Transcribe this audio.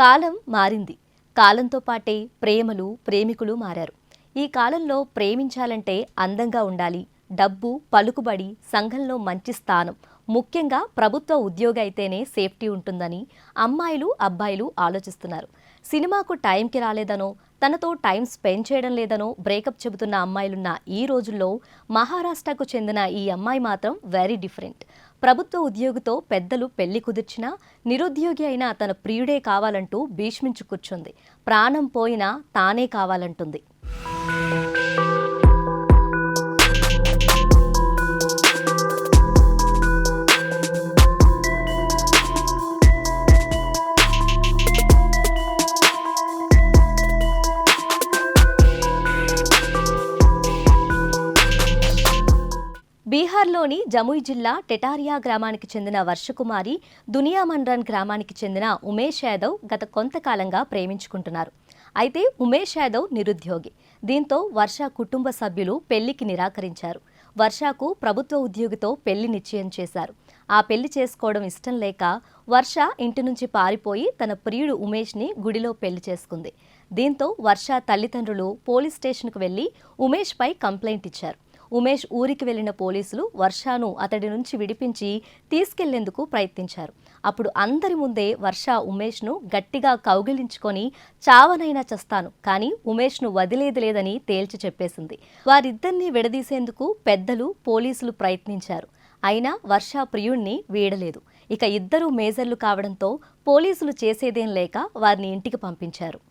కాలం మారింది. కాలంతో పాటే ప్రేమలు, ప్రేమికులు మారారు. ఈ కాలంలో ప్రేమించాలంటే అందంగా ఉండాలి, డబ్బు, పలుకుబడి, సంఘంలో మంచి స్థానం, ముఖ్యంగా ప్రభుత్వ ఉద్యోగ అయితేనే సేఫ్టీ ఉంటుందని అమ్మాయిలు, అబ్బాయిలు ఆలోచిస్తున్నారు. సినిమాకు టైంకి రాలేదనో, తనతో టైం స్పెండ్ చేయడం లేదనో బ్రేకప్ చెబుతున్న అమ్మాయిలున్న ఈ రోజుల్లో మహారాష్ట్రకు చెందిన ఈ అమ్మాయి మాత్రం వెరీ డిఫరెంట్. ప్రభుత్వ ఉద్యోగితో పెద్దలు పెళ్లి కుదిర్చినా నిరుద్యోగి అయినా తన ప్రియుడే కావాలంటూ భీష్మించు కూర్చుంది. ప్రాణం పోయినా తానే కావాలంటుంది. బీహార్లోని జముయ్ జిల్లా టెటారియా గ్రామానికి చెందిన వర్షకుమారి, దునియామండ్రన్ గ్రామానికి చెందిన ఉమేష్ యాదవ్ గత కొంతకాలంగా ప్రేమించుకుంటున్నారు. అయితే ఉమేష్ యాదవ్ నిరుద్యోగి. దీంతో వర్ష కుటుంబ సభ్యులు పెళ్లికి నిరాకరించారు. వర్షకు ప్రభుత్వ ఉద్యోగితో పెళ్లి నిశ్చయం చేశారు. ఆ పెళ్లి చేసుకోవడం ఇష్టం లేక వర్ష ఇంటి నుంచి పారిపోయి తన ప్రియుడు ఉమేష్ని గుడిలో పెళ్లి చేసుకుంది. దీంతో వర్ష తల్లిదండ్రులు పోలీస్ స్టేషన్కు వెళ్లి ఉమేష్పై కంప్లైంట్ ఇచ్చారు. ఉమేష్ ఊరికి వెళ్లిన పోలీసులు వర్షను అతడి నుంచి విడిపించి తీసుకెళ్లేందుకు ప్రయత్నించారు. అప్పుడు అందరి ముందే వర్ష ఉమేష్ను గట్టిగా కౌగిలించుకొని చావనైనా చస్తాను, కానీ ఉమేష్ను వదిలేది లేదని తేల్చి చెప్పేసింది. వారిద్దరినీ విడదీసేందుకు పెద్దలు, పోలీసులు ప్రయత్నించారు. అయినా వర్ష ప్రియుణ్ణి వీడలేదు. ఇక ఇద్దరు మేజర్లు కావడంతో పోలీసులు చేసేదేం లేక వారిని ఇంటికి పంపించారు.